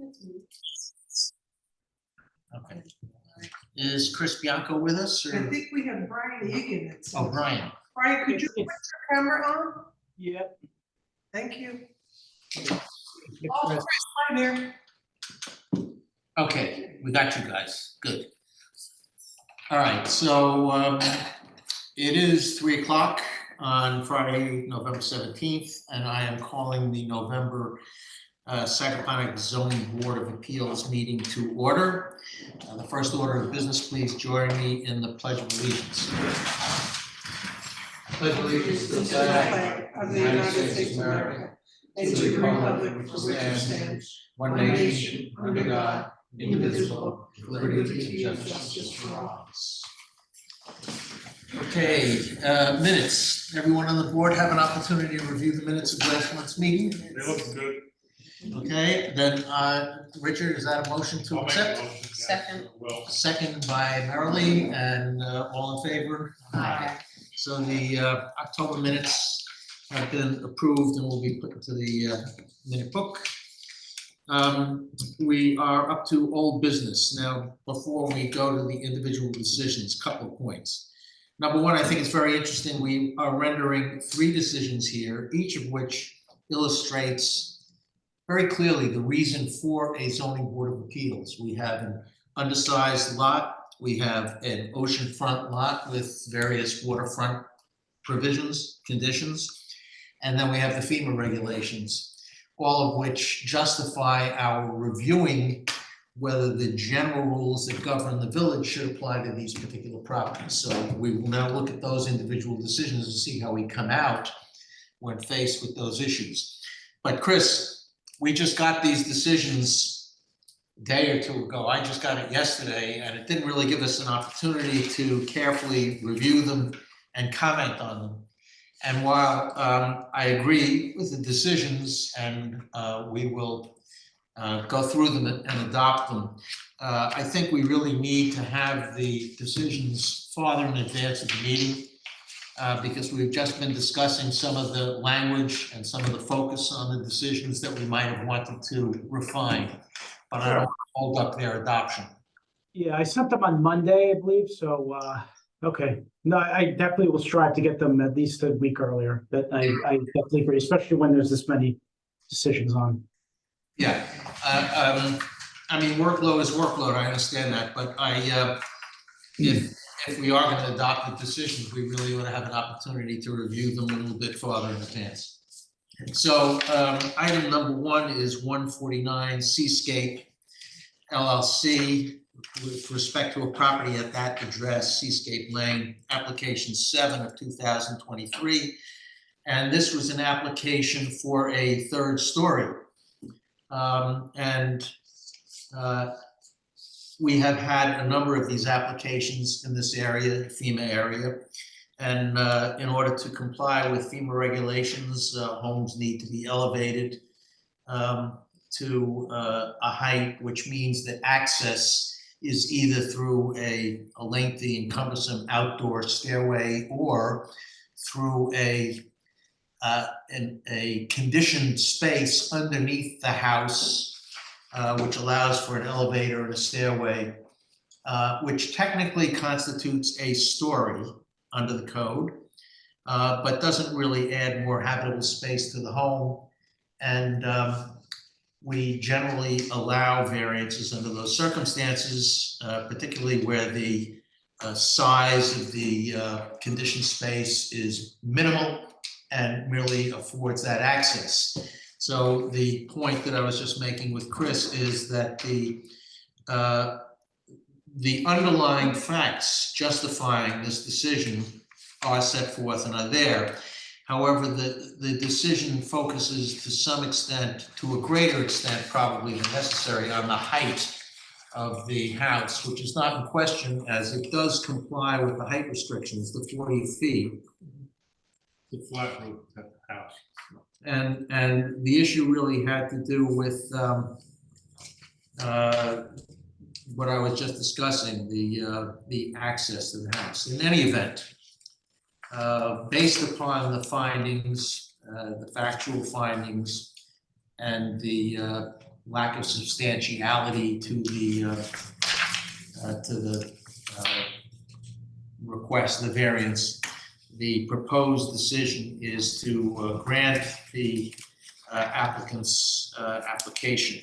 Okay. Is Chris Bianco with us? Or? I think we have Brian Egan. Oh, Brian. Brian, could you put your camera on? Yep. Thank you. Chris. Oh, Chris, hi there. Okay, we got you guys. Good. All right, so it is 3 o'clock on Friday, November 17th, and I am calling the November Sagaponic Zoning Board of Appeals meeting to order. The first order of business, please join me in the Pledge of Allegiance. Pledge allegiance to the flag of the United States of America and to the republic for which it stands, one nation, under God, indivisible, with liberty and justice for all. Okay, minutes. Everyone on the board have an opportunity to review the minutes of last month's meeting? They look good. Okay, then Richard, is that a motion to accept? Second. Well, Second by Merrily, and all in favor? Aye. So the October minutes have been approved and will be put into the minute book. We are up to old business. Now, before we go to the individual decisions, couple of points. Number one, I think it's very interesting. We are rendering 3 decisions here, each of which illustrates very clearly the reason for a zoning board of appeals. We have an undersized lot. We have an oceanfront lot with various waterfront provisions, conditions, and then we have the FEMA regulations, all of which justify our reviewing whether the general rules that govern the village should apply to these particular properties. So we will now look at those individual decisions and see how we come out when faced with those issues. But Chris, we just got these decisions a day or two ago. I just got it yesterday, and it didn't really give us an opportunity to carefully review them and comment on them. And while I agree with the decisions, and we will go through them and adopt them, I think we really need to have the decisions farther in advance of the meeting, because we've just been discussing some of the language and some of the focus on the decisions that we might have wanted to refine, but I don't want to hold up their adoption. Yeah, I sent them on Monday, I believe. So, okay. No, I definitely will strive to get them at least a week earlier. But I definitely agree, especially when there's this many decisions on. Yeah, I mean, workload is workload. I understand that, but if we are going to adopt the decisions, we really want to have an opportunity to review them a little bit farther in advance. So item number 1 is 149 Seascape LLC with respect to a property at that address, Seascape Lane, application 7 of 2023. And this was an application for a 3rd story. We have had a number of these applications in this area, FEMA area, and in order to comply with FEMA regulations, homes need to be elevated to a height, which means that access is either through a lengthy and cumbersome outdoor stairway or through a conditioned space underneath the house, which allows for an elevator and a stairway, which technically constitutes a story under the code, but doesn't really add more habitable space to the home. And we generally allow variances under those circumstances, particularly where the size of the conditioned space is minimal and merely affords that access. So the point that I was just making with Chris is that the underlying facts justifying this decision are set forth and are there. However, the decision focuses to some extent, to a greater extent probably than necessary, on the height of the house, which is not in question as it does comply with the height restrictions, the 40 feet. the flat roof at the house. And the issue really had to do with what I was just discussing, the access to the house. In any event, based upon the findings, the factual findings, and the lack of substantiality to the request, the variance. The proposed decision is to grant the applicant's application.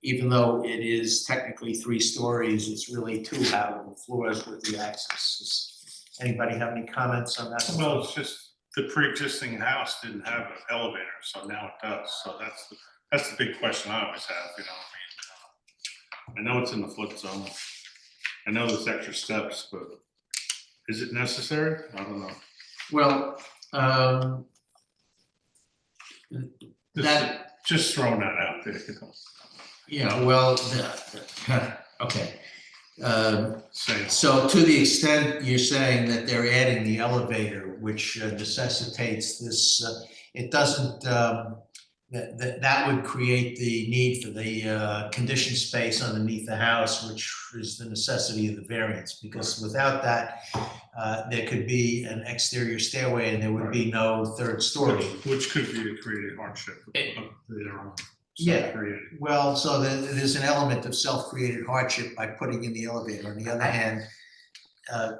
Even though it is technically 3 stories, it's really 2 habitable floors with the access. Does anybody have any comments on that? Well, it's just the pre-existing house didn't have an elevator, so now it does. So that's the big question I always have, you know. I mean, I know it's in the flood zone. I know there's extra steps, but is it necessary? I don't know. Well, Just throwing that out there, you know. yeah, well, okay. Say, So to the extent you're saying that they're adding the elevator, which necessitates this, it doesn't, that would create the need for the conditioned space underneath the house, which is the necessity of the variance, because without that, there could be an exterior stairway and there would be no 3rd story. which could be a created hardship of their own. Yeah. Self-created. Well, so there's an element of self-created hardship by putting in the elevator. On the other hand,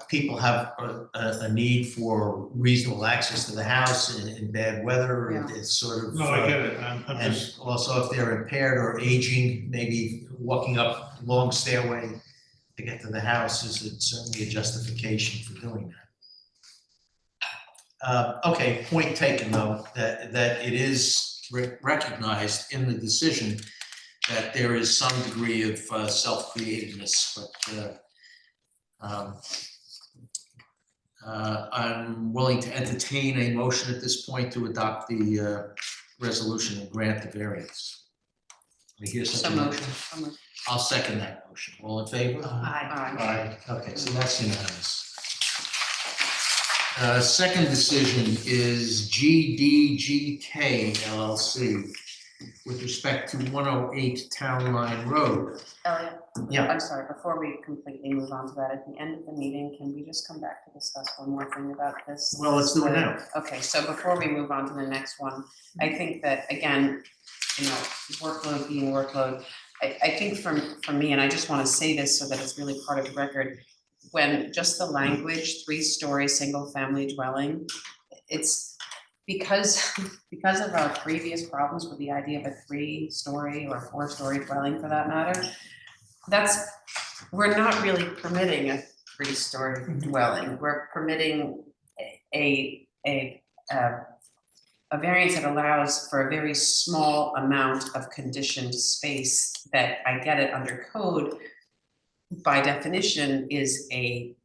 people have a need for reasonable access to the house in bad weather. Yeah. It's sort of. No, I get it. I'm And just, also if they're impaired or aging, maybe walking up a long stairway to get to the house is certainly a justification for doing that. Okay, point taken though, that it is recognized in the decision that there is some degree of self-createdness, but I'm willing to entertain a motion at this point to adopt the resolution and grant the variance. I hear So something. motion. I'll second that motion. All in favor? Aye. Okay, so that's unanimous. Second decision is GDGK LLC with respect to 108 Town Line Road. Elliot, Yeah. I'm sorry, before we completely move on to that, at the end of the meeting, can we just come back to discuss one more thing about this? Well, let's do it now. Okay, so before we move on to the next one, I think that, again, you know, workload being workload, I think for me, and I just want to say this so that it's really part of the record, when just the language, 3-story, single-family dwelling, it's because of our previous problems with the idea of a 3-story or 4-story dwelling for that matter, we're not really permitting a 3-story dwelling. We're permitting a variance that allows for a very small amount of conditioned space that, I get it, under code, by definition, is a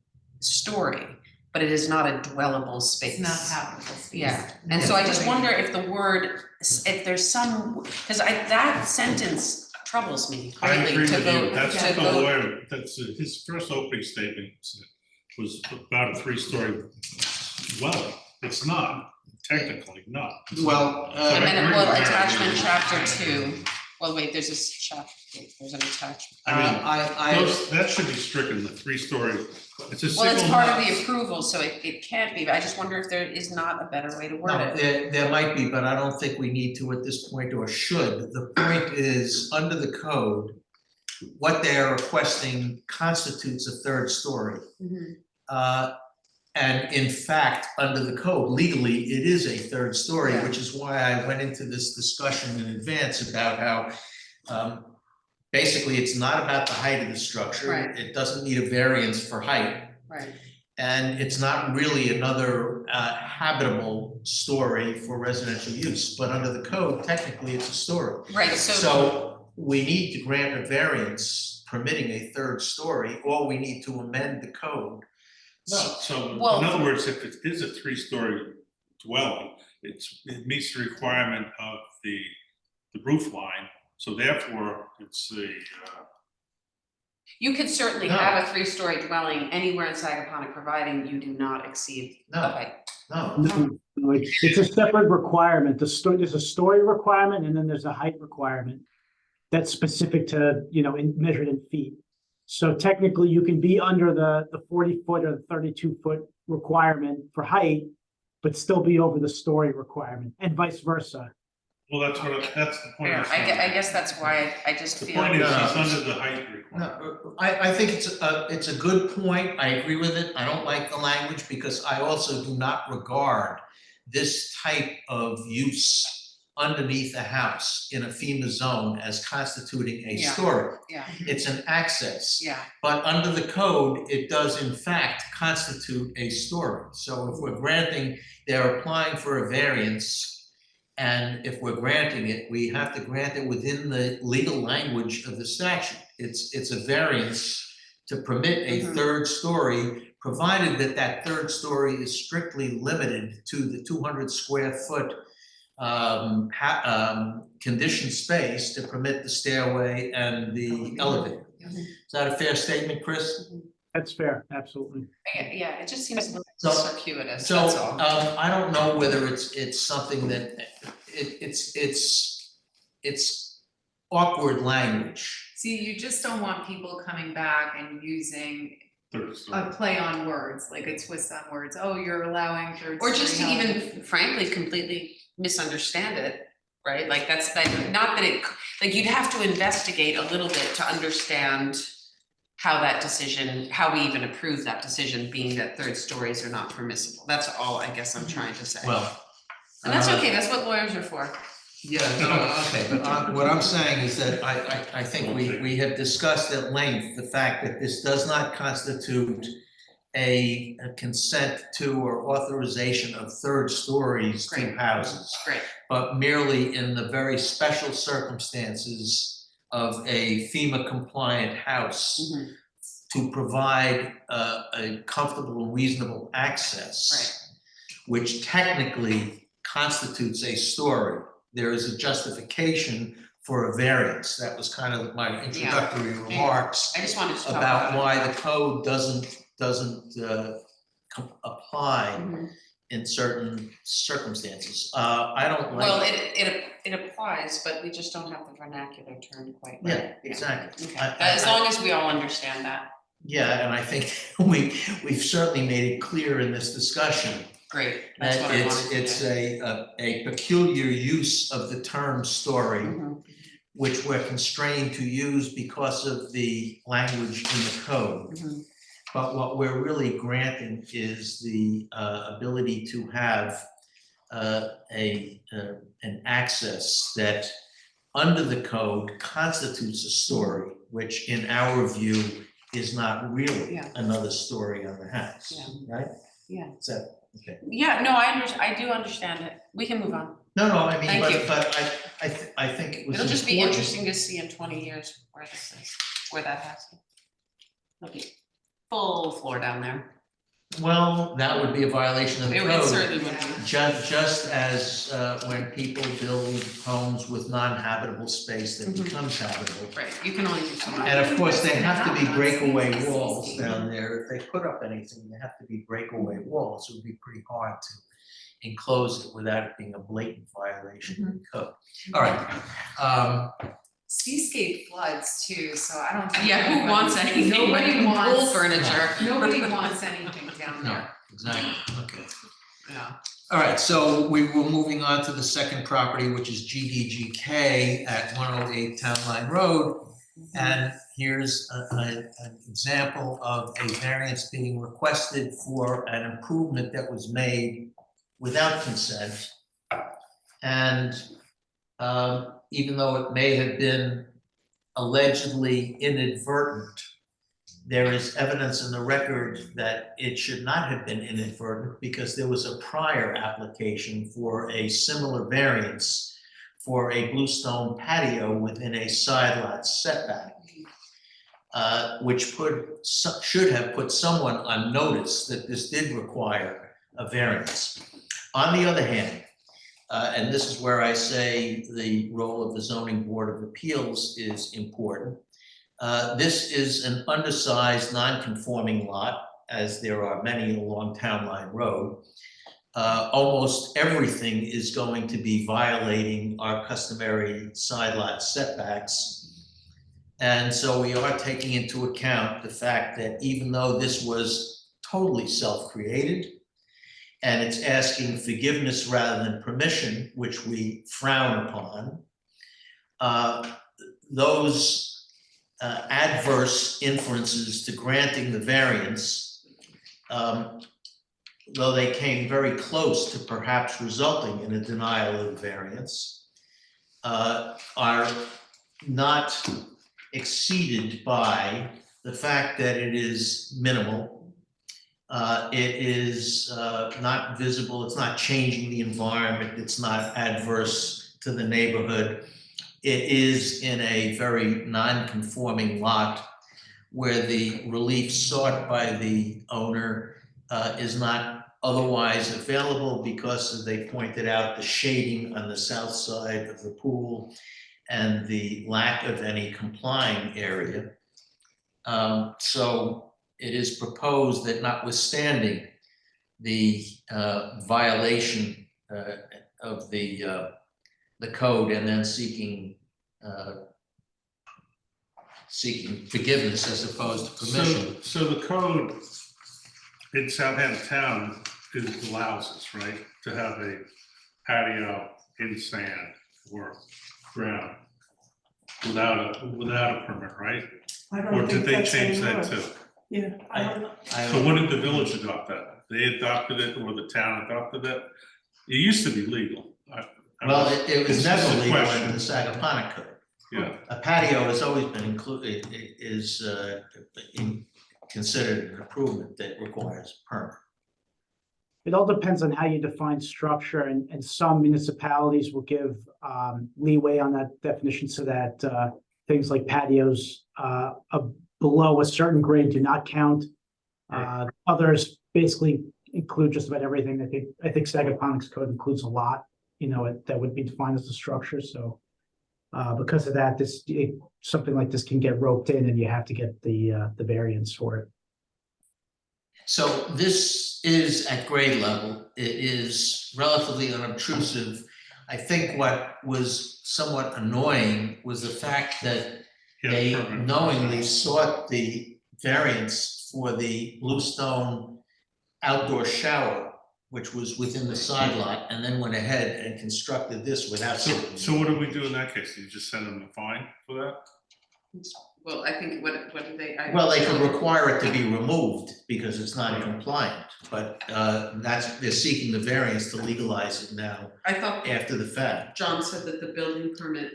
story, but it is not a dwellable space. It's not habitable space. Yeah, and so I just wonder if the word, if there's some, because that sentence troubles me I greatly agree to with you. vote, That's to the vote. lawyer, that's his first opening statement was about a 3-story dwelling. It's not, technically not. Well, And then, I agree well, with that. attachment chapter 2, well, wait, there's this chapter, there's an attachment. I mean, that should be stricken, the 3-story, it's a Well, it's single part of the house. approval, so it can't be, but I just wonder if there is not a better way to word no, it. there might be, but I don't think we need to at this point or should. The point is, under the code, what they're requesting constitutes a 3rd story. And in fact, under the code, legally, it is a 3rd story, Yeah. which is why I went into this discussion in advance about how basically it's not about the height of the structure. Right. It doesn't need a variance for height. Right, And it's not really another habitable story for residential use, but under the code, technically it's a story. right, So we need to grant a variance permitting a 3rd story, or we need to amend the code. No, so Well- in other words, if it is a 3-story dwelling, it meets the requirement of the roof line. So therefore, it's you could certainly No. have a 3-story dwelling anywhere in Sagaponic, providing you do not exceed the No. height. No, No, it's a separate requirement. There's a story requirement and then there's a height requirement. That's specific to, measured in feet. So technically you can be under the 40-foot or the 32-foot requirement for height, but still be over the story requirement and vice versa. Well, that's the point. Yeah, of I guess that's why I just The feel. point is, No, no, it's it's- under the height requirement. No, I think it's a good point. I agree with it. I don't like the language because I also do not regard this type of use underneath a house in a FEMA zone as constituting a Yeah. story. Yeah, It's an access. yeah, But under the code, it does in fact constitute a story. So if we're granting, they're applying for a variance. And if we're granting it, we have to grant it within the legal language of the statute. It's a variance to permit a Mhm. third story, provided that that third story is strictly limited to the 200 square foot conditioned space to permit the stairway and the elevator. Is that a fair statement, Chris? That's fair, absolutely. yeah, it just seems a little So- circuitous, So, that's all. I don't know whether it's something that, it's awkward language. See, you just don't want people coming back and using Third story. a play on words, like a twist on words. Oh, you're allowing third Or just to story even housing. frankly completely misunderstand it, right? Like that's like, not that it, like you'd have to investigate a little bit to understand how that decision, how we even approve that decision, being that third stories are not permissible. That's all I guess I'm trying to say. Well. And that's okay, that's what lawyers are for. Yeah, no, okay, but what I'm saying is that I think we have discussed at length the fact that this does not constitute a consent to or authorization of third stories to Great. houses, Great, but merely in the very special circumstances of a FEMA compliant house Mhm. to provide a comfortable and reasonable access, which technically constitutes a story. There is a justification for a variance. That was kind of my introductory remarks I just wanted to talk about it. why the code doesn't apply Mhm. in certain circumstances. I don't like. Well, it applies, but we just don't have the vernacular term quite right. Yeah, exactly. Okay, I- as long as we all understand that, Yeah, and I think we've certainly made it clear in this discussion great, that's that what I wanted to do. it's a peculiar use of the term story, Mhm. which we're constrained to use because of the language in the code. Mhm. But what we're really granting is the ability to have an access that under the code constitutes a story, which in our view is not really Yeah. another story on the house, Yeah. right? Yeah. Is that, okay? Yeah, no, I do understand it. We can move on. No, I mean, Thank you. but I think it was It'll just be important. interesting to see in 20 years where this is, where that happens. There'll be full floor down there. Well, that would be a violation of the It code. certainly would be. Just as when people build homes with non-habitable space that Mhm. becomes habitable. Right, you can only do so much. And of course, they have to be breakaway Not walls safety. down there. If they put up anything, they have to be breakaway walls. It would be pretty hard to enclose it without it being a blatant violation of the code. All right. Seascape floods too, so I don't. think Yeah, who anybody- wants anything like Nobody pool wants, furniture? nobody wants anything down No, there. exactly. Okay. Yeah. All right, so we were moving on to the second property, which is GDGK at 108 Town Line Road. And here's an example of a variance being requested for an improvement that was made without consent. And even though it may have been allegedly inadvertent, there is evidence in the record that it should not have been inadvertent because there was a prior application for a similar variance for a bluestone patio within a side lot setback, which should have put someone on notice that this did require a variance. On the other hand, and this is where I say the role of the Zoning Board of Appeals is important. This is an undersized, non-conforming lot, as there are many along Town Line Road. Almost everything is going to be violating our customary side lot setbacks. And so we are taking into account the fact that even though this was totally self-created, and it's asking forgiveness rather than permission, which we frown upon. Those adverse inferences to granting the variance, though they came very close to perhaps resulting in a denial of the variance, are not exceeded by the fact that it is minimal. It is not visible, it's not changing the environment, it's not adverse to the neighborhood. It is in a very non-conforming lot where the relief sought by the owner is not otherwise available because, as they pointed out, the shading on the south side of the pool and the lack of any complying area. So it is proposed that, notwithstanding the violation of the code and then seeking forgiveness as opposed to permission. So the code in Southampton town allows us, right, to have a patio in sand or ground without a permit, right? I Or don't did think they that's change that anymore. too? Yeah, I don't know. So when did the village adopt that? They adopted it, or the town adopted it? It used to be legal. Well, it was It's never just a legal question. under the Sagaponic Code. Yeah, A patio has always been included, considered an improvement that requires a permit. It all depends on how you define structure, and some municipalities will give leeway on that definition so that things like patios below a certain grade do not count. Others basically include just about everything. I think Sagaponic's code includes a lot, that would be defined as a structure. So because of that, something like this can get roped in, and you have to get the variance for it. So this is at grade level. It is relatively unobtrusive. I think what was somewhat annoying was the fact that they knowingly sought the variance for the bluestone outdoor shower, which was within the side lot, and then went ahead and constructed this without. so what do we do in that case? Do you just send them a fine for that? Well, I think, what do they? Well, they could require it to be removed because it's not compliant, but they're seeking the variance to legalize it now I thought after the fact. John said that the building permit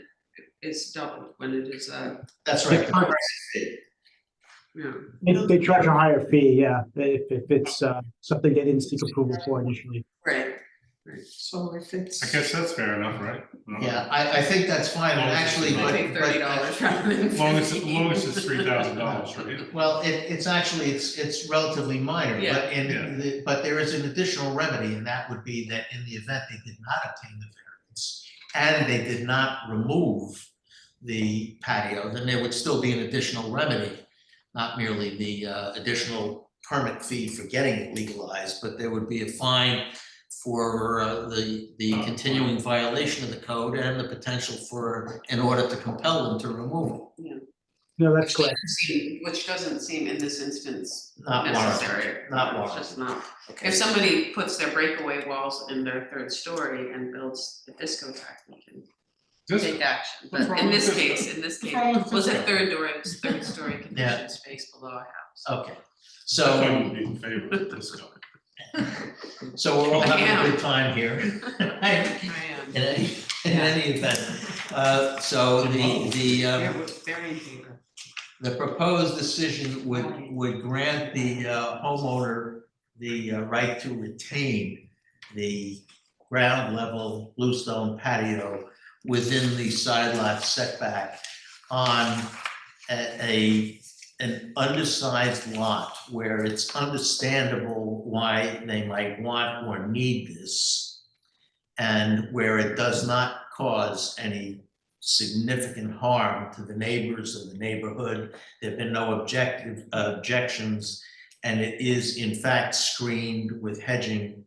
is doubled when it is That's right. yeah. They charge a higher fee, yeah, if it's something they didn't seek approval for initially. Right. So if it's. I guess that's fair enough, right? Yeah, I think that's fine, and actually, I but. think $30 rather than As long as $50. it's $3,000, right? Well, it's actually, it's relatively minor, Yeah. but but there is an additional remedy, and that would be that in the event they did not obtain the variance and they did not remove the patio, then there would still be an additional remedy, not merely the additional permit fee for getting it legalized, but there would be a fine for the continuing violation of the code and the potential for, in order to compel them to remove it. No, that's correct. Which doesn't seem in this instance Not warranted, necessary. not It's warranted. just not. Okay. If somebody puts their breakaway walls in their third story and builds a discotheque, we can take action. What's But wrong in with this this? case, What's wrong with was a this? third story conditioned space below a house. Okay, So I so, would be in favor of this. so we're all I having a am. good time here. I am. In any event, so Very in favor. the proposed decision would grant the homeowner the right to retain the ground level bluestone patio within the side lot setback on an undersized lot where it's understandable why they might want or need this, and where it does not cause any significant harm to the neighbors of the neighborhood. There've been no objections, and it is in fact screened with hedging,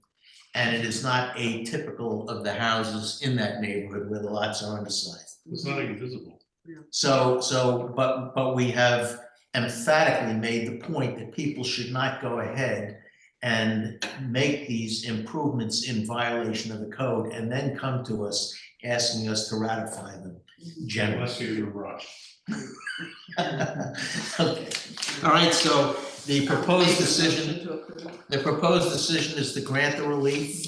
and it is not atypical of the houses in that neighborhood where the lots are undersized. It's not even visible. But we have emphatically made the point that people should not go ahead and make these improvements in violation of the code and then come to us asking us to ratify them generally. Unless you're rushed. Okay, all right, so the proposed decision, To approve. the proposed decision is to grant the relief.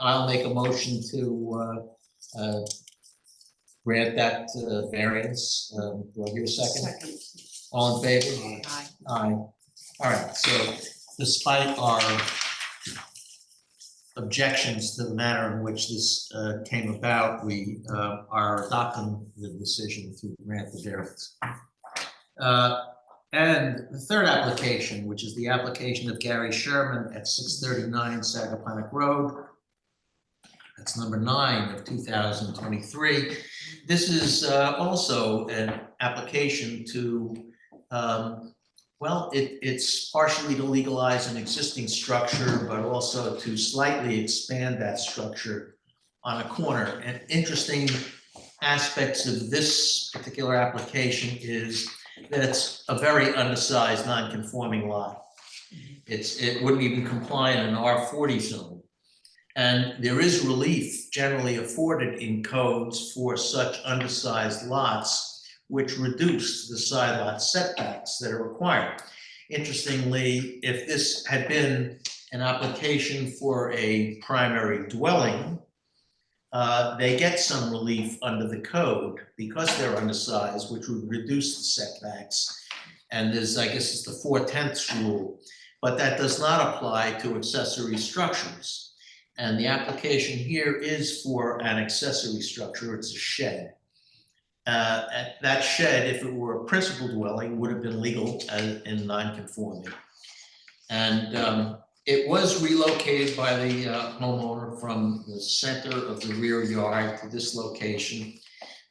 I'll make a motion to grant that variance. Do I hear a second? All in favor? Aye. Aye. All right, so despite our objections to the manner in which this came about, we are adopting the decision to grant the variance. And the third application, which is the application of Gary Sherman at 639 Sagaponic Road. That's number 9 of 2023. This is also an application to, well, it's partially to legalize an existing structure, but also to slightly expand that structure on a corner. And interesting aspects of this particular application is that it's a very undersized non-conforming lot. It wouldn't even comply in an R40 zone. And there is relief generally afforded in codes for such undersized lots, which reduce the side lot setbacks that are required. Interestingly, if this had been an application for a primary dwelling, they get some relief under the code because they're undersized, which would reduce the setbacks. And there's, I guess it's the 4/10 rule, but that does not apply to accessory structures. And the application here is for an accessory structure, it's a shed. That shed, if it were a principal dwelling, would have been legal in non-conforming. And it was relocated by the homeowner from the center of the rear yard to this location,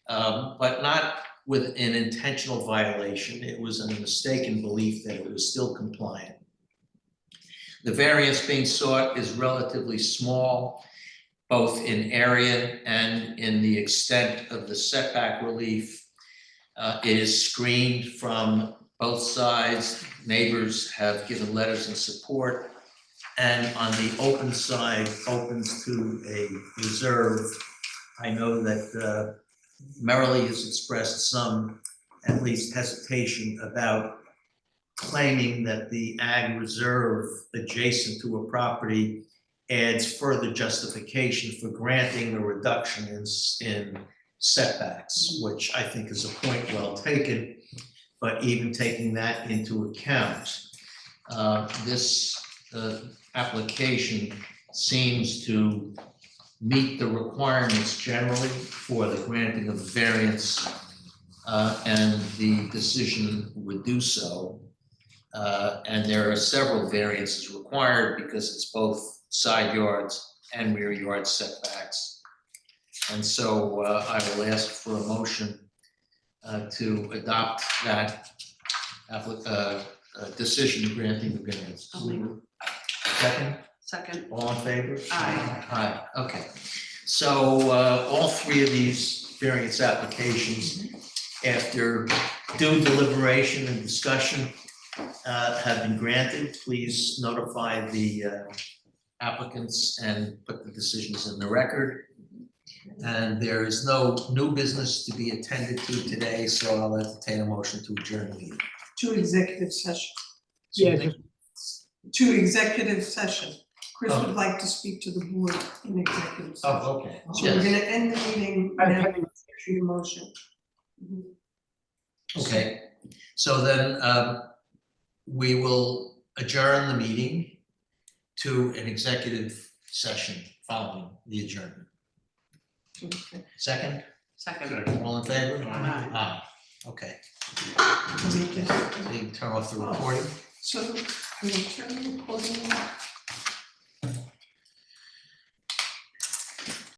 but not with an intentional violation. It was a mistaken belief that it was still compliant. The variance being sought is relatively small, both in area and in the extent of the setback relief. It is screened from both sides. Neighbors have given letters of support. And on the open side, opens to a reserve. I know that Merrily has expressed some, at least, hesitation about claiming that the ag reserve adjacent to a property adds further justification for granting a reduction in setbacks, which I think is a point well taken. But even taking that into account, this application seems to meet the requirements generally for the granting of variance, and the decision would do so. And there are several variances required because it's both side yards and rear yard setbacks. And so I will ask for a motion to adopt that decision granting the variance. Second? Second. All in favor? Aye. Aye, okay. So all three of these variance applications, after due deliberation and discussion, have been granted. Please notify the applicants and put the decisions in the record. And there is no new business to be attended to today, so I'll entertain a motion to adjourn the meeting. To executive session. Yeah, Excuse me? To executive session. Chris Oh. would like to speak to the board in executive session. Oh, okay. So we're Yes. gonna end the meeting I'm now. pending- Your motion. Okay, so then we will adjourn the meeting to an executive session following the adjournment. Okay. Second, Second. all in favor? Aye. Aye, okay. Okay. So you can turn off the recording. So I will turn the recording off.